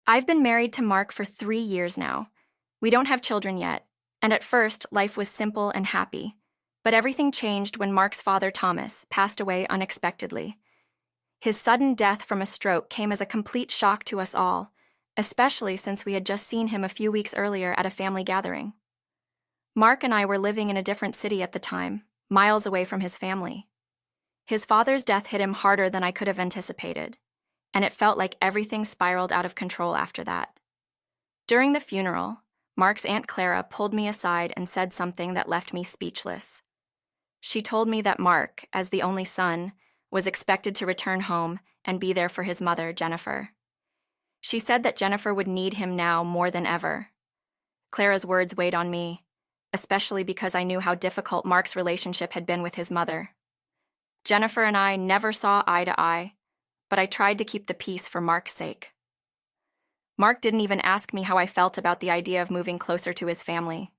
I've been married to Mark for 3 years now. We don't have children yet, and at first, life was simple and happy. But everything changed when Mark's father, Thomas, passed away unexpectedly. His sudden death from a stroke came as a complete shock to us all, especially since we had just seen him a few weeks earlier at a family gathering. Mark and I were living in a different city at the time, miles away from his family. His father's death hit him harder than I could have anticipated, and it felt like everything spiraled out of control after that. During the funeral, Mark's Aunt Clara pulled me aside and said something that left me speechless. She told me that Mark, as the only son, was expected to return home and be there for his mother, Jennifer. She said that Jennifer would need him now more than ever. Clara's words weighed on me, especially because I knew how difficult Mark's relationship had been with his mother. Jennifer and I never saw eye to eye, but I tried to keep the peace for Mark's sake. Mark didn't even ask me how I felt about the idea of moving closer to his family.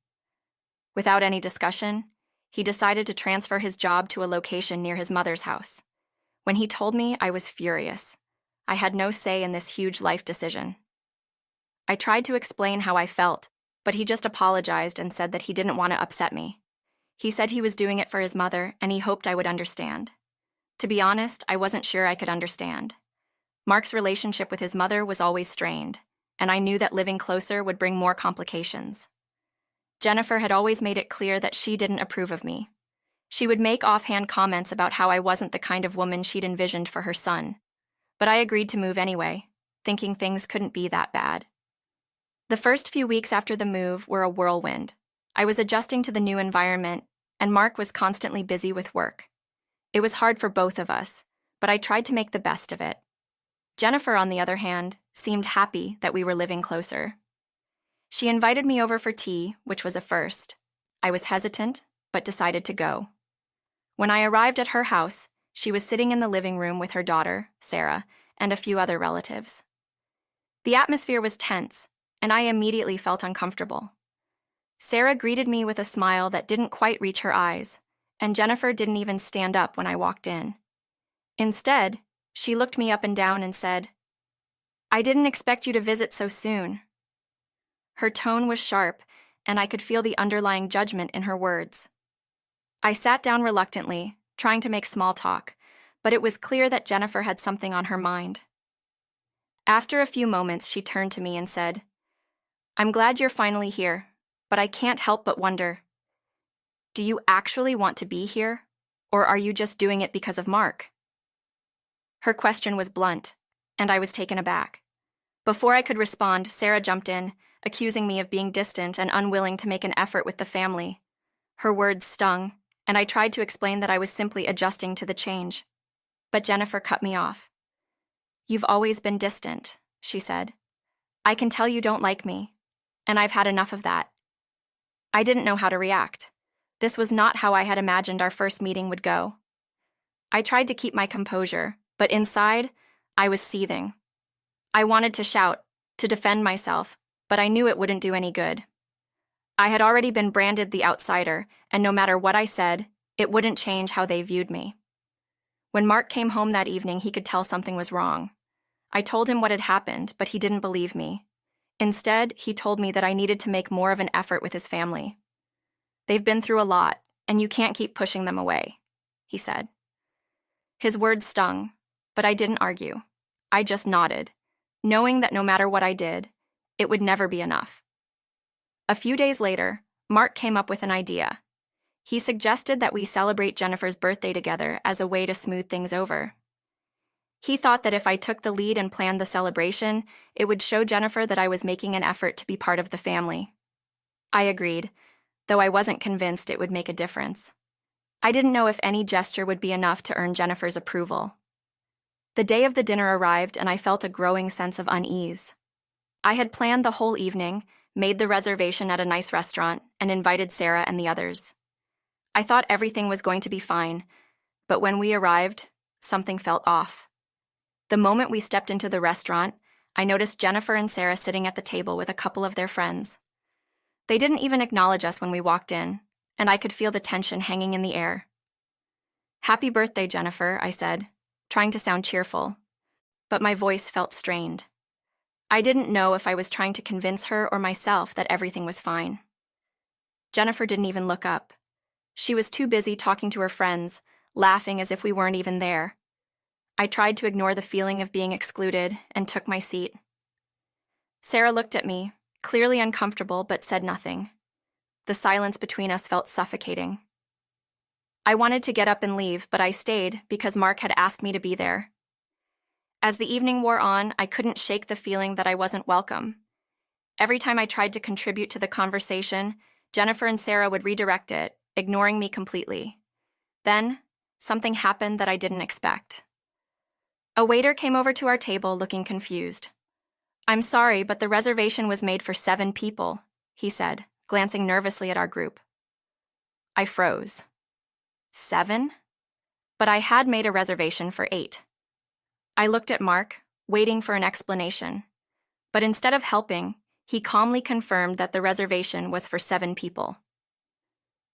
Without any discussion, he decided to transfer his job to a location near his mother's house. When he told me, I was furious. I had no say in this huge life decision. I tried to explain how I felt, but he just apologized and said that he didn't want to upset me. He said he was doing it for his mother, and he hoped I would understand. To be honest, I wasn't sure I could understand. Mark's relationship with his mother was always strained, and I knew that living closer would bring more complications. Jennifer had always made it clear that she didn't approve of me. She would make offhand comments about how I wasn't the kind of woman she'd envisioned for her son. But I agreed to move anyway, thinking things couldn't be that bad. The first few weeks after the move were a whirlwind. I was adjusting to the new environment, and Mark was constantly busy with work. It was hard for both of us, but I tried to make the best of it. Jennifer, on the other hand, seemed happy that we were living closer. She invited me over for tea, which was a first. I was hesitant, but decided to go. When I arrived at her house, she was sitting in the living room with her daughter, Sarah, and a few other relatives. The atmosphere was tense, and I immediately felt uncomfortable. Sarah greeted me with a smile that didn't quite reach her eyes, and Jennifer didn't even stand up when I walked in. Instead, she looked me up and down and said, "I didn't expect you to visit so soon." Her tone was sharp, and I could feel the underlying judgment in her words. I sat down reluctantly, trying to make small talk, but it was clear that Jennifer had something on her mind. After a few moments, she turned to me and said, "I'm glad you're finally here, but I can't help but wonder, do you actually want to be here, or are you just doing it because of Mark?" Her question was blunt, and I was taken aback. Before I could respond, Sarah jumped in, accusing me of being distant and unwilling to make an effort with the family. Her words stung, and I tried to explain that I was simply adjusting to the change. But Jennifer cut me off. "You've always been distant," she said. "I can tell you don't like me, and I've had enough of that." I didn't know how to react. This was not how I had imagined our first meeting would go. I tried to keep my composure, but inside, I was seething. I wanted to shout, to defend myself, but I knew it wouldn't do any good. I had already been branded the outsider, and no matter what I said, it wouldn't change how they viewed me. When Mark came home that evening, he could tell something was wrong. I told him what had happened, but he didn't believe me. Instead, he told me that I needed to make more of an effort with his family. "They've been through a lot, and you can't keep pushing them away," he said. His words stung, but I didn't argue. I just nodded, knowing that no matter what I did, it would never be enough. A few days later, Mark came up with an idea. He suggested that we celebrate Jennifer's birthday together as a way to smooth things over. He thought that if I took the lead and planned the celebration, it would show Jennifer that I was making an effort to be part of the family. I agreed, though I wasn't convinced it would make a difference. I didn't know if any gesture would be enough to earn Jennifer's approval. The day of the dinner arrived, and I felt a growing sense of unease. I had planned the whole evening, made the reservation at a nice restaurant, and invited Sarah and the others. I thought everything was going to be fine, but when we arrived, something felt off. The moment we stepped into the restaurant, I noticed Jennifer and Sarah sitting at the table with a couple of their friends. They didn't even acknowledge us when we walked in, and I could feel the tension hanging in the air. "Happy birthday, Jennifer," I said, trying to sound cheerful, but my voice felt strained. I didn't know if I was trying to convince her or myself that everything was fine. Jennifer didn't even look up. She was too busy talking to her friends, laughing as if we weren't even there. I tried to ignore the feeling of being excluded and took my seat. Sarah looked at me, clearly uncomfortable, but said nothing. The silence between us felt suffocating. I wanted to get up and leave, but I stayed because Mark had asked me to be there. As the evening wore on, I couldn't shake the feeling that I wasn't welcome. Every time I tried to contribute to the conversation, Jennifer and Sarah would redirect it, ignoring me completely. Then, something happened that I didn't expect. A waiter came over to our table looking confused. "I'm sorry, but the reservation was made for 7 people," he said, glancing nervously at our group. I froze. 7? But I had made a reservation for 8. I looked at Mark, waiting for an explanation. But instead of helping, he calmly confirmed that the reservation was for 7 people.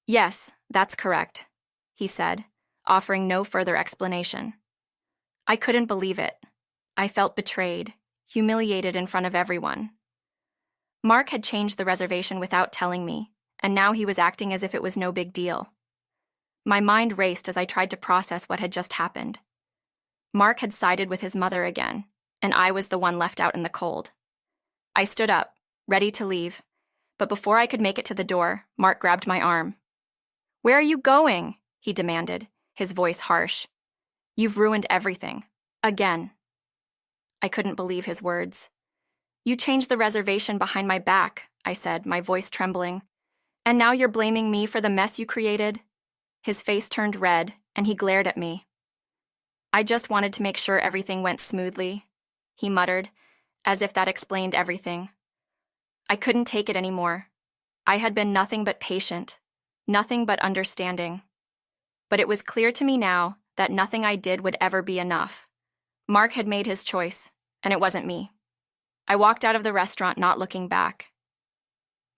"Yes, that's correct," he said, offering no further explanation. I couldn't believe it. I felt betrayed, humiliated in front of everyone. Mark had changed the reservation without telling me, and now he was acting as if it was no big deal. My mind raced as I tried to process what had just happened. Mark had sided with his mother again, and I was the one left out in the cold. I stood up, ready to leave, but before I could make it to the door, Mark grabbed my arm. "Where are you going?" he demanded, his voice harsh. "You've ruined everything. Again." I couldn't believe his words. "You changed the reservation behind my back," I said, my voice trembling. "And now you're blaming me for the mess you created?" His face turned red, and he glared at me. "I just wanted to make sure everything went smoothly," he muttered, as if that explained everything. I couldn't take it anymore. I had been nothing but patient, nothing but understanding. But it was clear to me now that nothing I did would ever be enough. Mark had made his choice, and it wasn't me. I walked out of the restaurant not looking back.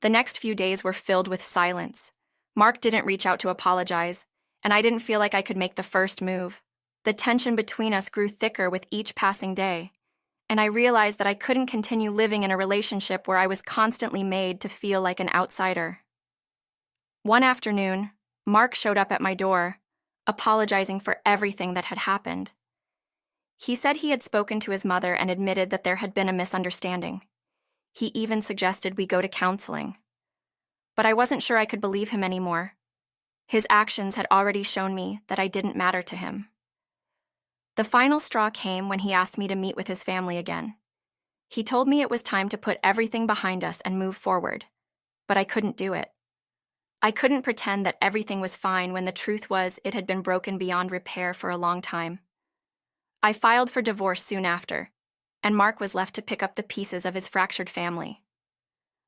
The next few days were filled with silence. Mark didn't reach out to apologize, and I didn't feel like I could make the first move. The tension between us grew thicker with each passing day, and I realized that I couldn't continue living in a relationship where I was constantly made to feel like an outsider. One afternoon, Mark showed up at my door, apologizing for everything that had happened. He said he had spoken to his mother and admitted that there had been a misunderstanding. He even suggested we go to counseling. But I wasn't sure I could believe him anymore. His actions had already shown me that I didn't matter to him. The final straw came when he asked me to meet with his family again. He told me it was time to put everything behind us and move forward, but I couldn't do it. I couldn't pretend that everything was fine when the truth was it had been broken beyond repair for a long time. I filed for divorce soon after, and Mark was left to pick up the pieces of his fractured family.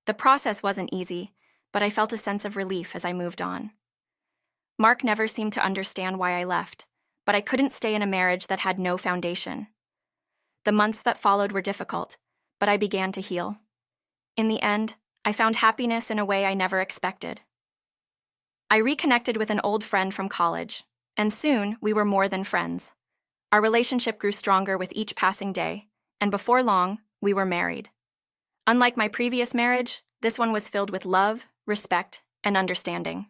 The process wasn't easy, but I felt a sense of relief as I moved on. Mark never seemed to understand why I left, but I couldn't stay in a marriage that had no foundation. The months that followed were difficult, but I began to heal. In the end, I found happiness in a way I never expected. I reconnected with an old friend from college, and soon we were more than friends. Our relationship grew stronger with each passing day, and before long, we were married. Unlike my previous marriage, this one was filled with love, respect, and understanding.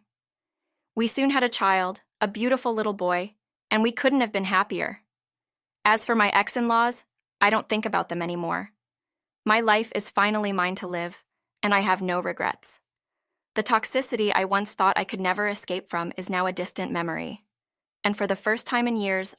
We soon had a child, a beautiful little boy, and we couldn't have been happier. As for my ex-in-laws, I don't think about them anymore. My life is finally mine to live, and I have no regrets. The toxicity I once thought I could never escape from is now a distant memory. And for the first time in years,